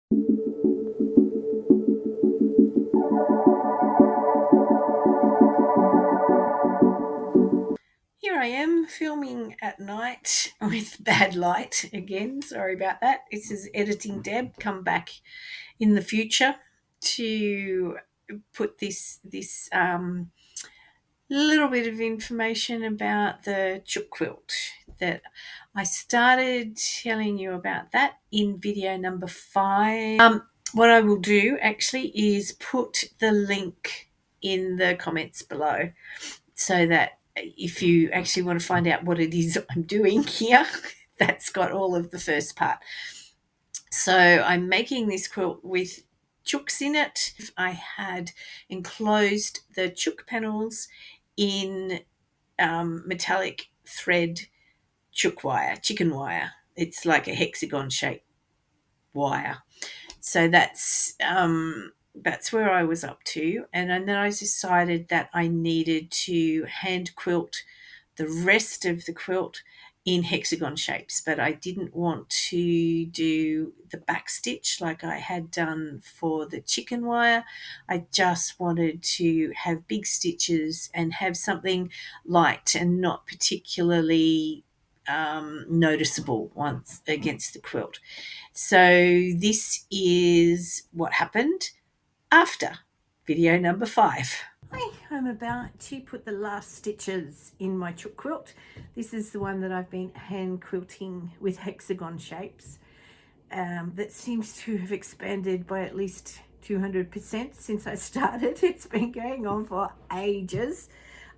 Here I am filming at night with bad light again. Sorry about that. This is editing Deb. Come back in the future to put this little bit of information about the Chook quilt that I started telling you about that in video number 5. What I will do actually is put the link in the comments below so that if you actually want to find out what it is I'm doing here, that's got all of the first part. So I'm making this quilt with chooks in it. I had enclosed the chook panels in metallic thread chook wire, chicken wire. It's like a hexagon shaped wire. So that's where I was up to, and then I decided that I needed to hand quilt the rest of the quilt in hexagon shapes, but I didn't want to do the back stitch like I had done for the chicken wire. I just wanted to have big stitches and have something light and not particularly noticeable once against the quilt. So this is what happened after video number 5. Hi, I'm about to put the last stitches in my chook quilt. This is the one that I've been hand quilting with hexagon shapes. That seems to have expanded by at least 200% since I started. It's been going on for ages.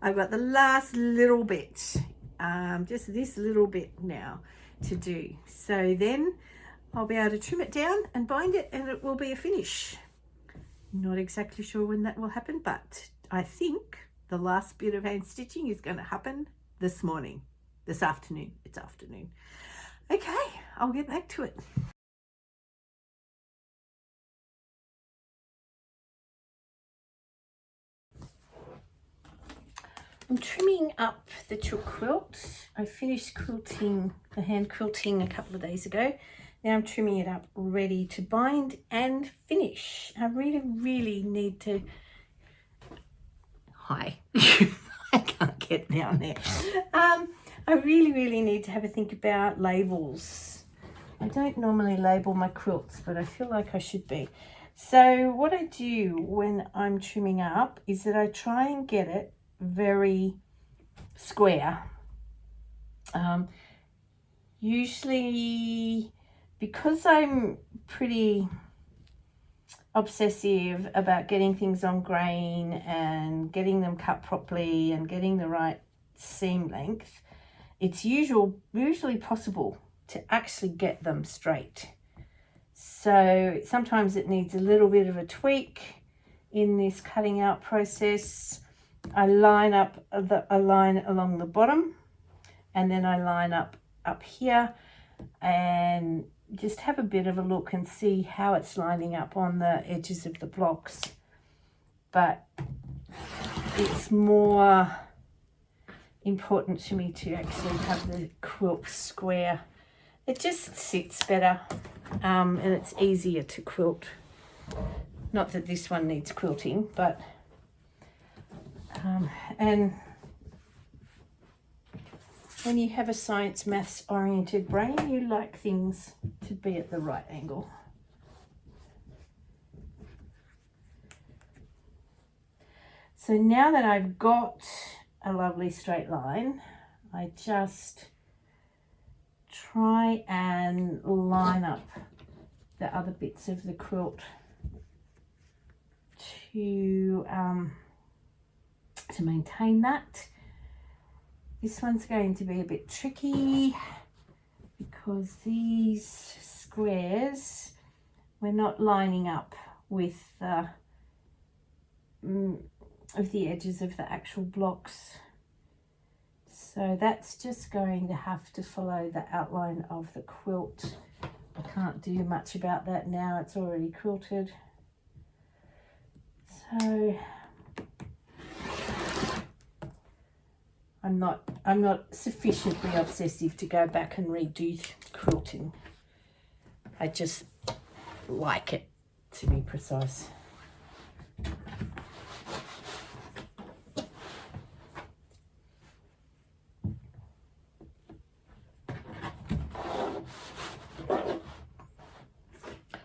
I've got the last little bit, just this little bit now to do. So then I'll be able to trim it down and bind it, and it will be a finish. Not exactly sure when that will happen, but I think the last bit of hand stitching is going to happen this afternoon. It's afternoon. Okay, I'll get back to it. I'm trimming up the chook quilt. I finished quilting, the hand quilting, a couple of days ago. Now I'm trimming it up, ready to bind and finish. I really need to... Hi. I can't get down there. I really need to have a think about labels. I don't normally label my quilts, but I feel like I should be. So what I do when I'm trimming up is that I try and get it very square. Usually, because I'm pretty obsessive about getting things on grain and getting them cut properly and getting the right seam length, it's usually possible to actually get them straight. So sometimes it needs a little bit of a tweak in this cutting out process. I line up a line along the bottom, and then I line up here and just have a bit of a look and see how it's lining up on the edges of the blocks. But it's more important to me to actually have the quilt square. It just sits better, and it's easier to quilt. Not that this one needs quilting, but and when you have a science maths oriented brain, you like things to be at the right angle. So now that I've got a lovely straight line, I just try and line up the other bits of the quilt to maintain that. This one's going to be a bit tricky because these squares, we're not lining up with the edges of the actual blocks. So that's just going to have to follow the outline of the quilt. I can't do much about that now, it's already quilted. So I'm not sufficiently obsessive to go back and redo quilting. I just like it, to be precise.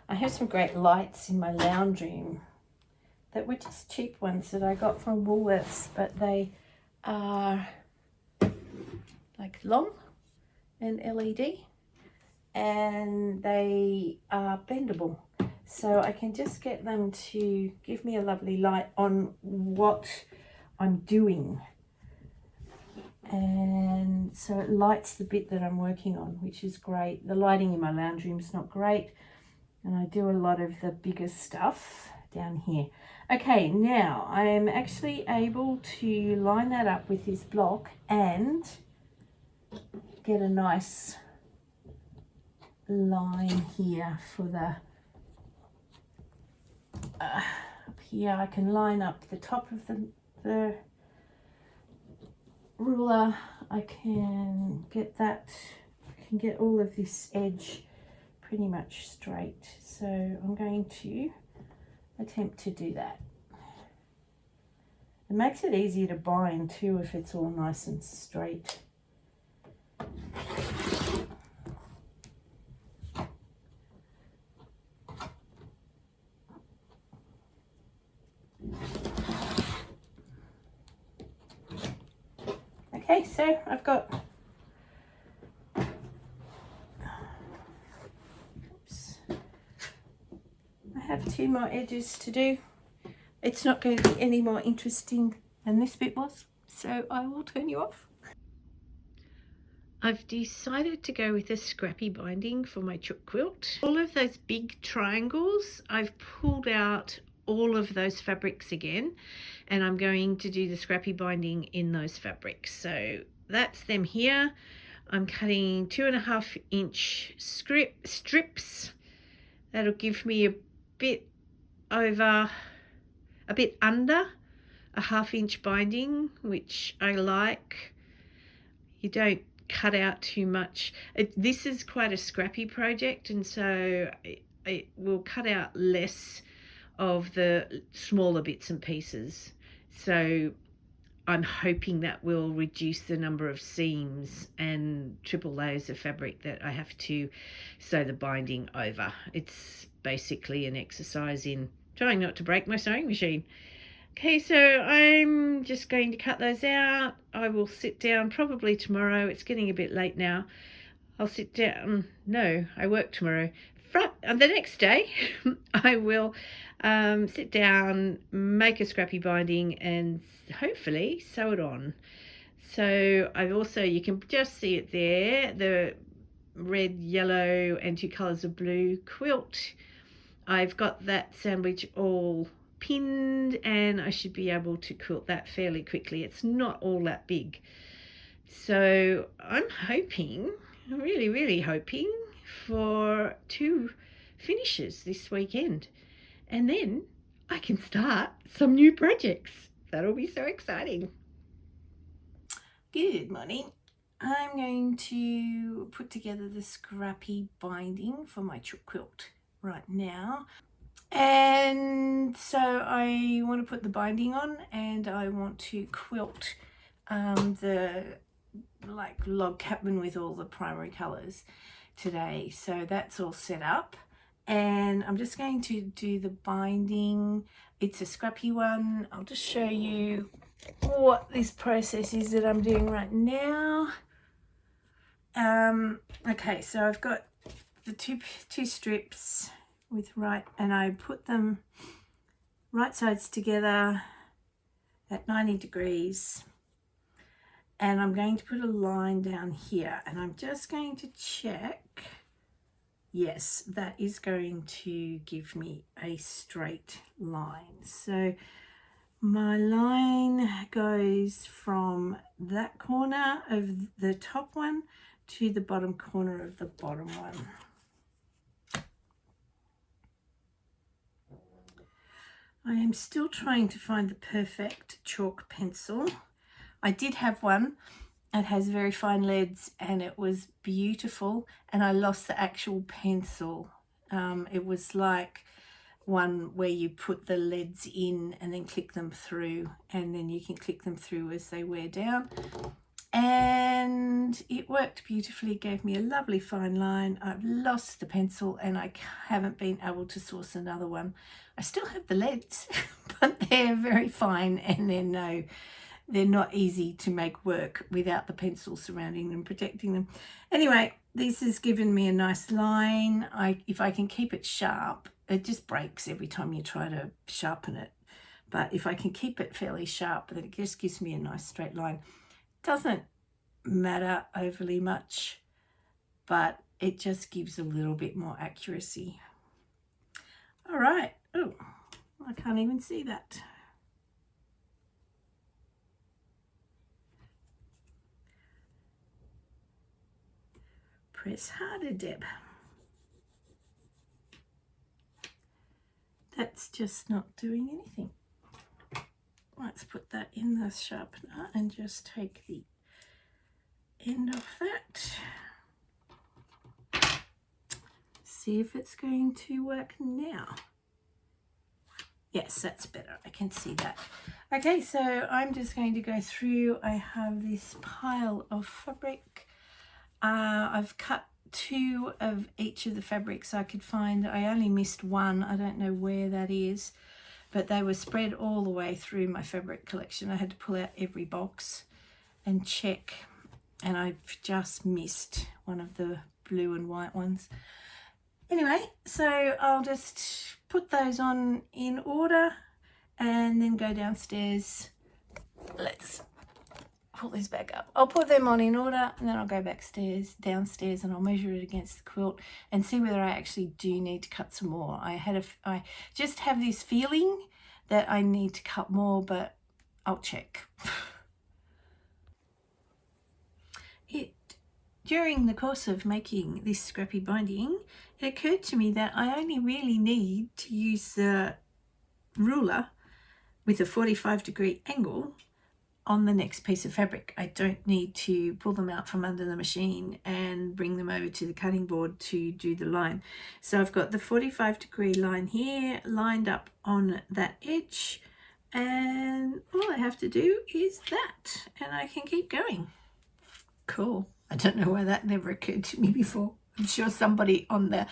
I have some great lights in my lounge room that were just cheap ones that I got from Woolworths, but they are like long and LED, and they are bendable, so I can just get them to give me a lovely light on what I'm doing, and so it lights the bit that I'm working on, which is great. The lighting in my lounge room is not great, and I do a lot of the bigger stuff down here. Okay, now I am actually able to line that up with this block and get a nice line here for the up here. I can line up the top of the ruler. I can get that, I can get all of this edge pretty much straight, so I'm going to attempt to do that. It makes it easier to bind too if it's all nice and straight. Okay, so I've got, oops, I have 2 more edges to do. It's not going to be any more interesting than this bit was, so I will turn you off. I've decided to go with a scrappy binding for my Chook quilt. All of those big triangles, I've pulled out all of those fabrics again, and I'm going to do the scrappy binding in those fabrics. So that's them here. I'm cutting 2.5 inch strips. That'll give me a bit under a 1/2 inch binding, which I like. You don't cut out too much. This is quite a scrappy project, and so it will cut out less of the smaller bits and pieces. So I'm hoping that will reduce the number of seams and triple layers of fabric that I have to sew the binding over. It's basically an exercise in trying not to break my sewing machine. Okay, so I'm just going to cut those out. I will sit down probably tomorrow. It's getting a bit late now. I'll sit down. No, I work tomorrow. The next day, I will sit down, make a scrappy binding, and hopefully sew it on. So I've also, you can just see it there, the red, yellow, and 2 colours of blue quilt. I've got that sandwich all pinned, and I should be able to quilt that fairly quickly. It's not all that big. So I'm hoping, really hoping for 2 finishes this weekend, and then I can start some new projects. That'll be so exciting. Good morning. I'm going to put together the scrappy binding for my Chook quilt right now. And so I want to put the binding on, and I want to quilt the like log cabin with all the primary colours today. So that's all set up, and I'm just going to do the binding. It's a scrappy one. I'll just show you what this process is that I'm doing right now. Okay, so I've got the two strips with and I put them right sides together at 90 degrees, and I'm going to put a line down here, and I'm just going to check, yes, that is going to give me a straight line. So my line goes from that corner of the top one to the bottom corner of the bottom one. I am still trying to find the perfect chalk pencil. I did have one. It has very fine leads, and it was beautiful, and I lost the actual pencil It was like one where you put the leads in and then click them through, and then you can click them through as they wear down. And it worked beautifully. It gave me a lovely fine line. I've lost the pencil and I haven't been able to source another one. I still have the leads, but they're very fine, and they're not easy to make work without the pencil surrounding them, protecting them. Anyway, this has given me a nice line. If I can keep it sharp, it just breaks every time you try to sharpen it. But if I can keep it fairly sharp, then it just gives me a nice straight line. Doesn't matter overly much, but it just gives a little bit more accuracy. All right. Oh, I can't even see that. Press harder, Deb. That's just not doing anything. Let's put that in the sharpener and just take the end of that. See if it's going to work now. Yes, that's better. I can see that. Okay, so I'm just going to go through. I have this pile of fabric. I've cut 2 of each of the fabrics I could find. I only missed one. I don't know where that is, but they were spread all the way through my fabric collection. I had to pull out every box and check, and I've just missed one of the blue and white ones. Anyway, so I'll just put those on in order and then go downstairs. Let's pull this back up. I'll put them on in order, and then I'll go downstairs, and I'll measure it against the quilt and see whether I actually do need to cut some more. I just have this feeling that I need to cut more, but I'll check. During the course of making this scrappy binding, it occurred to me that I only really need to use the ruler with a 45-degree angle on the next piece of fabric. I don't need to pull them out from under the machine and bring them over to the cutting board to do the line. So I've got the 45-degree line here lined up on that edge, and all I have to do is that, and I can keep going. Cool. I don't know why that never occurred to me before. I'm sure somebody on the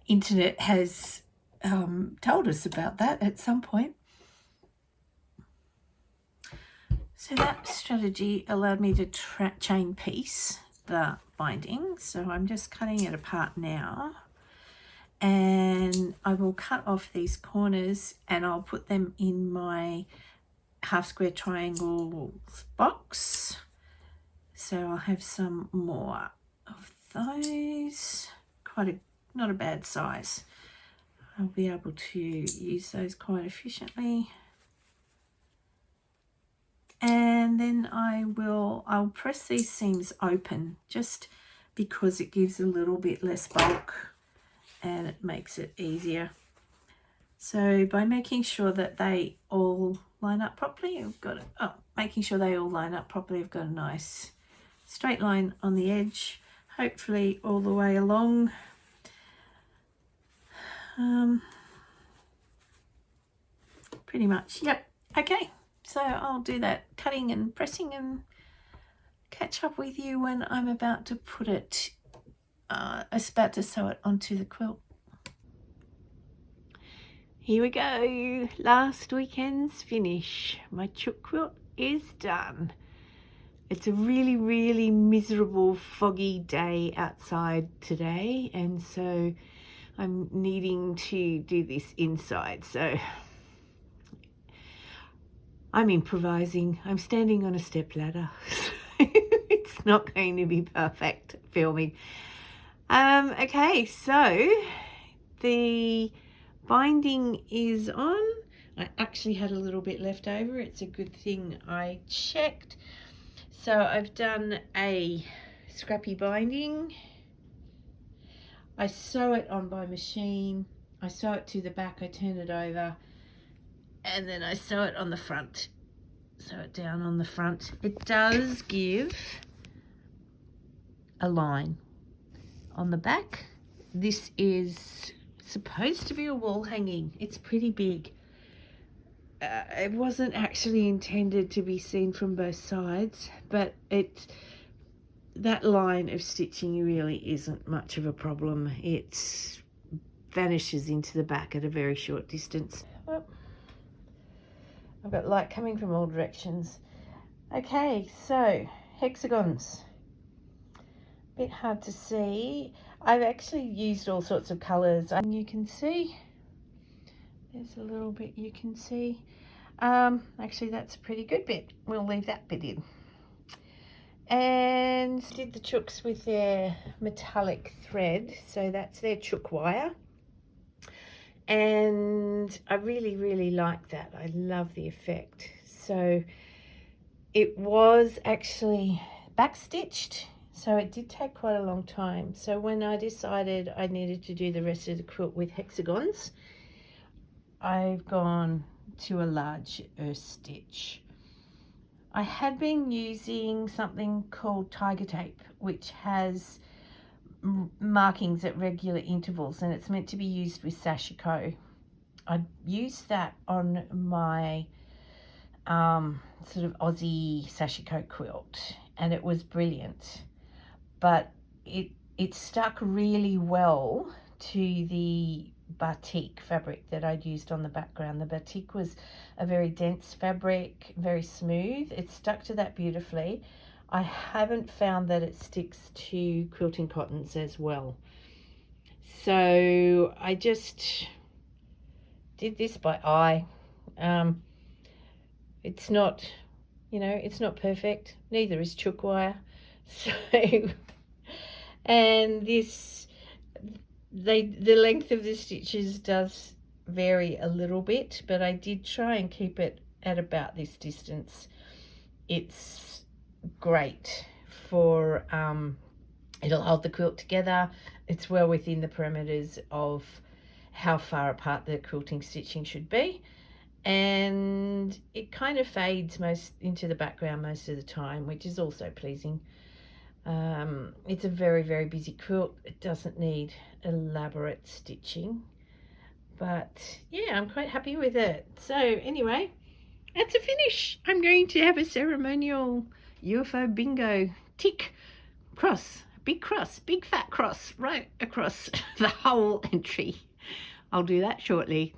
internet has told us about that at some point. So that strategy allowed me to chain piece the binding. So I'm just cutting it apart now, and I will cut off these corners and I'll put them in my half square triangle box. So I'll have some more of those, not a bad size. I'll be able to use those quite efficiently. And then I'll press these seams open just because it gives a little bit less bulk and it makes it easier. So by making sure that they all line up properly, I've got a nice straight line on the edge, hopefully all the way along. Pretty much, yep. Okay, so I'll do that cutting and pressing and catch up with you when I'm about to sew it onto the quilt. Here we go, last weekend's finish. My Chook quilt is done. It's a really, really miserable, foggy day outside today, and so I'm needing to do this inside. So I'm improvising. I'm standing on a stepladder. It's not going to be perfect filming. Okay, so the binding is on. I actually had a little bit left over. It's a good thing I checked. So I've done a scrappy binding. I sew it on by machine. I sew it to the back, I turn it over, and then I sew it on the front. Sew it down on the front. It does give a line on the back. This is supposed to be a wall hanging. It's pretty big. It wasn't actually intended to be seen from both sides, but that line of stitching really isn't much of a problem. It vanishes into the back at a very short distance. Oh, I've got light coming from all directions. Okay, so hexagons. Bit hard to see. I've actually used all sorts of colours, and you can see there's a little bit you can see. Actually that's a pretty good bit. We'll leave that bit in. And did the chooks with their metallic thread, so that's their chook wire, and I really like that. I love the effect. So it was actually back stitched, so it did take quite a long time. So when I decided I needed to do the rest of the quilt with hexagons, I've gone to a large earth stitch. I had been using something called tiger tape, which has markings at regular intervals, and it's meant to be used with sashiko. I used that on my sort of Aussie sashiko quilt, and it was brilliant, but it stuck really well to the batik fabric that I'd used on the background. The batik was a very dense fabric, very smooth. It stuck to that beautifully. I haven't found that it sticks to quilting cottons as well. So I just did this by eye. It's not, it's not perfect. Neither is chook wire. So, and the length of the stitches does vary a little bit, but I did try and keep it at about this distance. It's great for it'll hold the quilt together. It's well within the parameters of how far apart the quilting stitching should be, and it kind of fades most into the background most of the time, which is also pleasing. It's a very busy quilt. It doesn't need elaborate stitching, but yeah, I'm quite happy with it. So anyway, that's a finish. I'm going to have a ceremonial UFO bingo tick cross, big fat cross right across the whole entry. I'll do that shortly.